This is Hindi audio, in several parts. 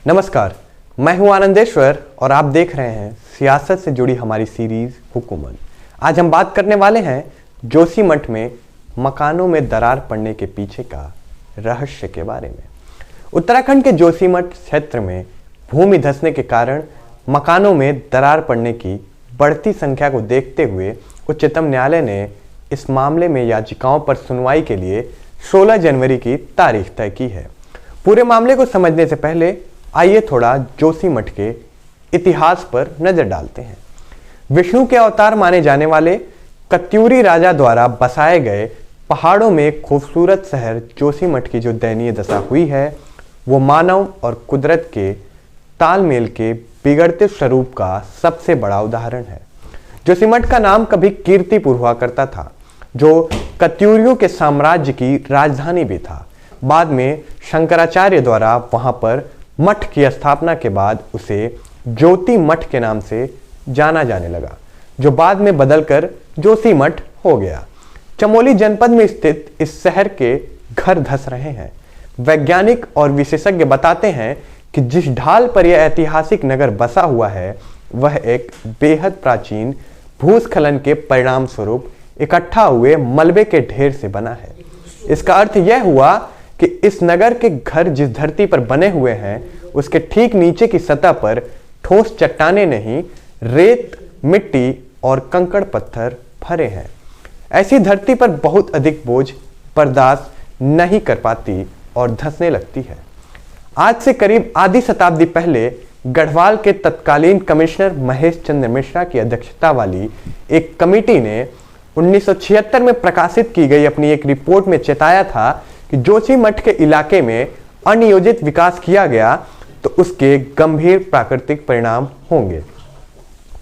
नमस्कार, मैं हूं आनंदेश्वर और आप देख रहे हैं सियासत से जुड़ी हमारी सीरीज हुकूमत। आज हम बात करने वाले हैं जोशीमठ में मकानों में दरार पड़ने के पीछे का रहस्य के बारे में। उत्तराखंड के जोशीमठ क्षेत्र में भूमि धंसने के कारण मकानों में दरार पड़ने की बढ़ती संख्या को देखते हुए उच्चतम न्यायालय ने इस मामले में याचिकाओं पर सुनवाई के लिए 16 जनवरी की तारीख तय की है। पूरे मामले को समझने से पहले आइए थोड़ा जोशीमठ के इतिहास पर नजर डालते हैं। विष्णु के अवतार माने जाने वाले कत्यूरी राजा द्वारा बसाए गए पहाड़ों में खूबसूरत शहर जोशीमठ की जो दयनीय दशा हुई है वो मानव और कुदरत के तालमेल के बिगड़ते स्वरूप का सबसे बड़ा उदाहरण है। जोशीमठ का नाम कभी कीर्तिपुर हुआ करता था, जो कत्यूरियों के साम्राज्य की राजधानी भी था। बाद में शंकराचार्य द्वारा वहां पर मठ की स्थापना के बाद उसे ज्योति मठ के नाम से जाना जाने लगा, जो बाद में बदलकर जोशीमठ हो गया। चमोली जनपद में स्थित इस शहर के घर धंस रहे हैं। वैज्ञानिक और विशेषज्ञ बताते हैं कि जिस ढाल पर यह ऐतिहासिक नगर बसा हुआ है वह एक बेहद प्राचीन भूस्खलन के परिणाम स्वरूप इकट्ठा हुए मलबे के ढेर से बना है। इसका अर्थ यह हुआ कि इस नगर के घर जिस धरती पर बने हुए हैं उसके ठीक नीचे की सतह पर ठोस चट्टानें नहीं, रेत, मिट्टी और कंकड़ पत्थर भरे हैं। ऐसी धरती पर बहुत अधिक बोझ बर्दाश्त नहीं कर पाती और धंसने लगती है। आज से करीब आधी शताब्दी पहले गढ़वाल के तत्कालीन कमिश्नर महेश चंद्र मिश्रा की अध्यक्षता वाली एक कमेटी ने 1976 में प्रकाशित की गई अपनी एक रिपोर्ट में चेताया था कि जोशीमठ के इलाके में अनियोजित विकास किया गया तो उसके गंभीर प्राकृतिक परिणाम होंगे।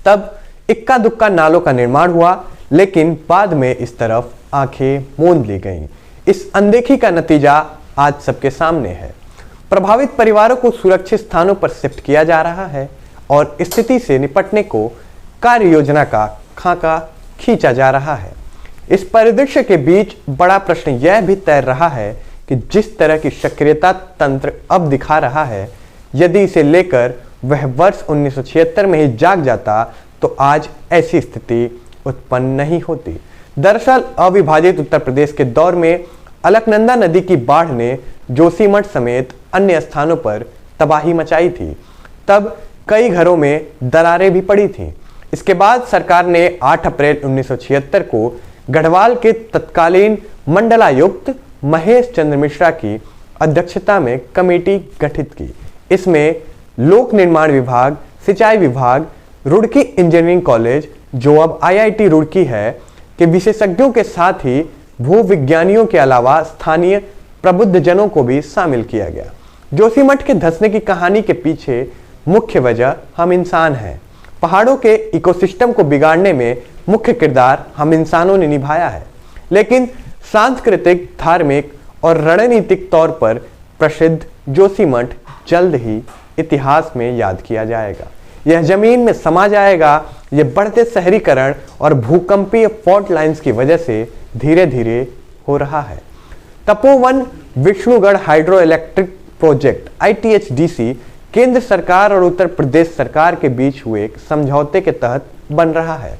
तब इक्का दुक्का नालों का निर्माण हुआ, लेकिन बाद में इस तरफ आंखें मूंद ली गईं। इस अनदेखी का नतीजा आज सबके सामने है। प्रभावित परिवारों को सुरक्षित स्थानों पर शिफ्ट किया जा रहा है और स्थिति से निपटने को कार्य योजना का खाका खींचा जा रहा है। इस परिदृश्य के बीच बड़ा प्रश्न यह भी तैर रहा है कि जिस तरह की सक्रियता तंत्र अब दिखा रहा है, यदि इसे लेकर वह वर्ष 1976 में ही जाग जाता तो आज ऐसी स्थिति उत्पन्न नहीं होती। दरअसल अविभाजित उत्तर प्रदेश के दौर में अलकनंदा नदी की बाढ़ ने जोशीमठ समेत अन्य स्थानों पर तबाही मचाई थी। तब कई घरों में दरारें भी पड़ी थीं। इसके बाद सरकार ने 8 अप्रैल 1976 को गढ़वाल के तत्कालीन मंडलायुक्त महेश चंद्र मिश्रा की अध्यक्षता में कमेटी गठित की। इसमें लोक निर्माण विभाग, सिंचाई विभाग, रुड़की इंजीनियरिंग कॉलेज जो अब IIT रुड़की है के विशेषज्ञों के साथ ही भूविज्ञानियों के अलावा स्थानीय प्रबुद्ध जनों को भी शामिल किया गया। जोशीमठ के धंसने की कहानी के पीछे मुख्य वजह हम इंसान हैं। पहाड़ों के इकोसिस्टम को बिगाड़ने में मुख्य किरदार हम इंसानों ने निभाया है, लेकिन सांस्कृतिक, धार्मिक और रणनीतिक तौर पर प्रसिद्ध जोशीमठ जल्द ही इतिहास में याद किया जाएगा। यह जमीन में समा जाएगा। यह बढ़ते शहरीकरण और भूकंपीय फॉल्ट लाइंस की वजह से धीरे धीरे हो रहा है। Tapovan Vishnugarh hydro electric project ITHDC केंद्र सरकार और उत्तर प्रदेश सरकार के बीच हुए एक समझौते के तहत बन रहा है।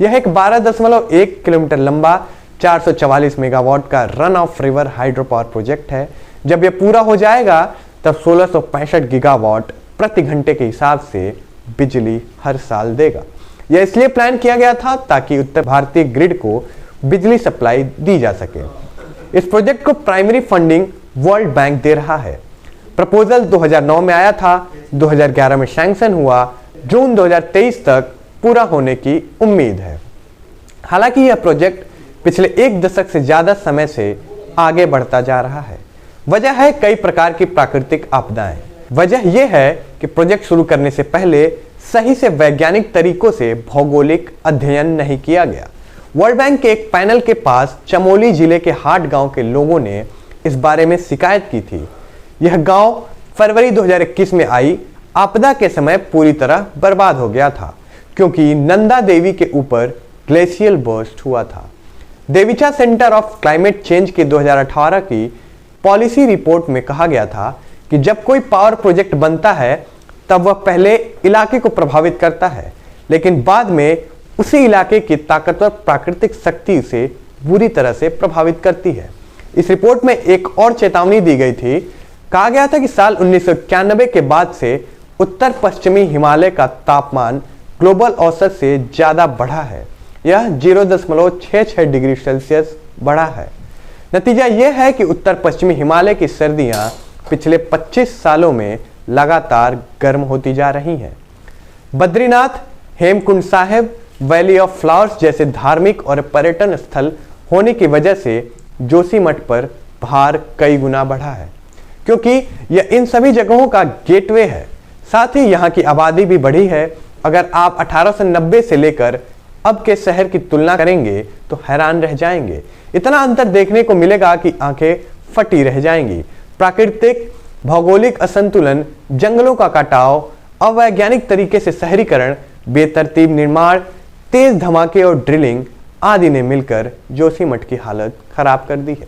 यह एक 12.1 किलोमीटर लंबा 444 मेगावाट का run of river hydro power project है। जब यह पूरा हो जाएगा तब 1665 गीगावाट प्रति घंटे के हिसाब से बिजली हर साल देगा। यह इसलिए प्लान किया गया था ताकि उत्तर भारतीय ग्रिड को बिजली सप्लाई दी जा सके। इस प्रोजेक्ट को प्राइमरी फंडिंग वर्ल्ड बैंक दे रहा है। प्रपोजल 2009 में आया था, 2011 में सैंक्शन हुआ, जून 2023 तक पूरा होने की उम्मीद है। हालांकि यह प्रोजेक्ट पिछले 1 दशक से ज्यादा समय से आगे बढ़ता जा रहा है। वजह है कई प्रकार की प्राकृतिक आपदाएं। वजह यह है कि प्रोजेक्ट शुरू करने से पहले सही से वैज्ञानिक तरीकों से भौगोलिक अध्ययन नहीं किया गया। वर्ल्ड बैंक के एक पैनल के पास चमोली जिले के हाट गांव के लोगों ने इस बारे में शिकायत की थी। यह गांव फरवरी 2021 में आई आपदा के समय पूरी तरह बर्बाद हो गया था, क्योंकि नंदा देवी के ऊपर ग्लेशियल बर्स्ट हुआ था। देवीचा सेंटर ऑफ क्लाइमेट चेंज के 2018 की पॉलिसी रिपोर्ट में कहा गया था कि जब कोई पावर प्रोजेक्ट बनता है तब वह पहले इलाके को प्रभावित करता है, लेकिन बाद में उसी इलाके की ताकतवर प्राकृतिक शक्ति उसे बुरी तरह से प्रभावित करती है। इस रिपोर्ट में एक और चेतावनी दी गई थी। कहा गया था कि साल 1991 के बाद से उत्तर पश्चिमी हिमालय का तापमान ग्लोबल औसत से ज्यादा बढ़ा है। यह 0.66 डिग्री सेल्सियस बढ़ा है। नतीजा यह है कि उत्तर पश्चिमी हिमालय की सर्दियां पिछले 25 सालों में लगातार गर्म होती जा रही हैं। Badrinath, Hemkund Sahib, valley of flowers जैसे धार्मिक और पर्यटन स्थल होने की वजह से जोशीमठ पर भार कई गुना बढ़ा है, क्योंकि यह इन सभी जगहों का गेटवे है। साथ ही यहाँ की आबादी भी बढ़ी है। अगर आप 1890 से लेकर अब के शहर की तुलना करेंगे तो हैरान रह जाएंगे। इतना अंतर देखने को मिलेगा कि आंखें फटी रह जाएंगी। प्राकृतिक भौगोलिक असंतुलन, जंगलों का कटाव, अवैज्ञानिक तरीके से शहरीकरण, बेतरतीब निर्माण, तेज धमाके और ड्रिलिंग आदि ने मिलकर जोशीमठ की हालत खराब कर दी है।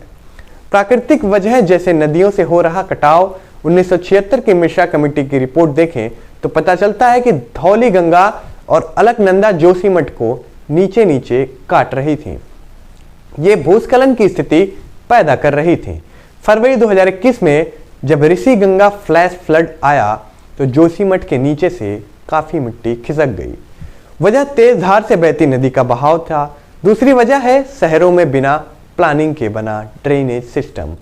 प्राकृतिक वजह जैसे नदियों से हो रहा कटाव, 1976 की मिश्रा कमेटी की रिपोर्ट देखें तो पता चलता है कि धौली गंगा और अलकनंदा जोशीमठ को नीचे नीचे काट रही थी। ये भूस्खलन की स्थिति पैदा कर रही थी। फरवरी 2021 में जब ऋषि गंगा फ्लैश फ्लड आया तो जोशीमठ के नीचे से काफी मिट्टी खिसक गई। वजह तेज धार से बहती नदी का बहाव था। दूसरी वजह है शहरों में बिना प्लानिंग के बना ड्रेनेज सिस्टम।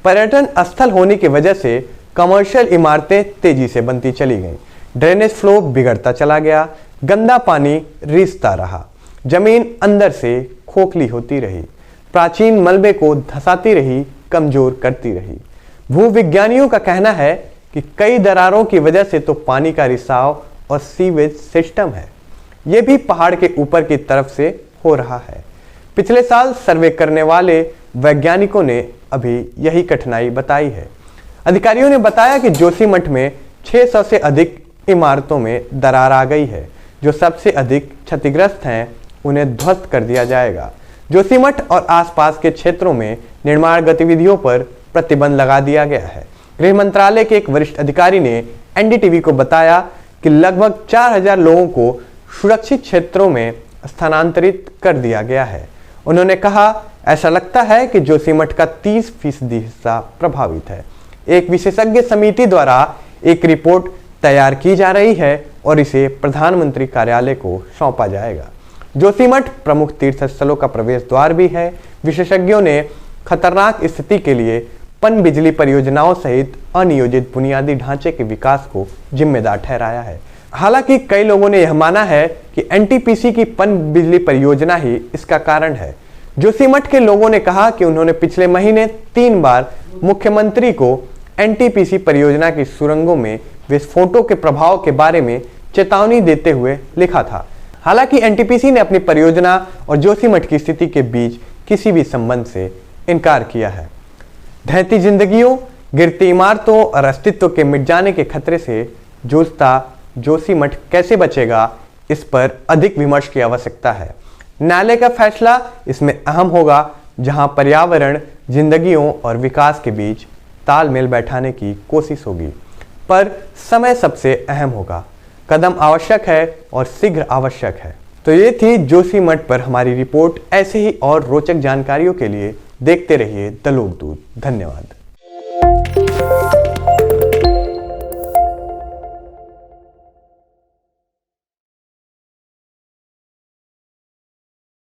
पर्यटन स्थल होने की वजह से कमर्शियल इमारतें तेजी से बनती चली गईं। ड्रेनेज फ्लो बिगड़ता चला गया। गंदा पानी रिसता रहा। जमीन अंदर से खोखली होती रही। प्राचीन मलबे को धंसाती रही, कमजोर करती रही। भूविज्ञानियों का कहना है कि कई दरारों की वजह से तो पानी का रिसाव और सीवेज सिस्टम है, यह भी पहाड़ के ऊपर की तरफ से हो रहा है। पिछले साल सर्वे करने वाले वैज्ञानिकों ने अभी यही कठिनाई बताई है। अधिकारियों ने बताया कि जोशीमठ में 600 से अधिक इमारतों में दरार आ गई है। जो सबसे अधिक क्षतिग्रस्त हैं उन्हें ध्वस्त कर दिया जाएगा। जोशीमठ और आसपास के क्षेत्रों में निर्माण गतिविधियों पर प्रतिबंध लगा दिया गया है। गृह मंत्रालय के एक वरिष्ठ अधिकारी ने एनडीटीवी को बताया कि लगभग 4000 लोगों को सुरक्षित क्षेत्रों में स्थानांतरित कर दिया गया है। उन्होंने कहा, ऐसा लगता है कि जोशीमठ का 30% हिस्सा प्रभावित है। एक विशेषज्ञ समिति द्वारा एक रिपोर्ट तैयार की जा रही है और इसे प्रधानमंत्री कार्यालय को सौंपा जाएगा। जोशीमठ प्रमुख तीर्थ स्थलों का प्रवेश द्वार भी है। विशेषज्ञों ने खतरनाक स्थिति के लिए पनबिजली परियोजनाओं सहित अनियोजित बुनियादी ढांचे के विकास को जिम्मेदार ठहराया है। हालांकि कई लोगों ने यह माना है कि एनटीपीसी की पनबिजली परियोजना ही इसका कारण है। जोशीमठ के लोगों ने कहा कि उन्होंने पिछले महीने 3 बार मुख्यमंत्री को एनटीपीसी परियोजना की सुरंगों में विस्फोटों के प्रभाव के बारे में चेतावनी देते हुए लिखा था। हालांकि एनटीपीसी ने अपनी परियोजना और जोशीमठ की स्थिति के बीच किसी भी संबंध से इनकार किया है। ढहती जिंदगियों, गिरती इमारतों और अस्तित्व के मिट जाने के खतरे से जूझता जोशीमठ कैसे बचेगा, इस पर अधिक विमर्श की आवश्यकता है। न्यायालय का फैसला इसमें अहम होगा, जहां पर्यावरण, जिंदगियों और विकास के बीच तालमेल बैठाने की कोशिश होगी। पर समय सबसे अहम होगा। कदम आवश्यक है और शीघ्र आवश्यक है। तो ये थी जोशीमठ पर हमारी रिपोर्ट। ऐसे ही और रोचक जानकारियों के लिए देखते रहिए द लोकदूत। धन्यवाद।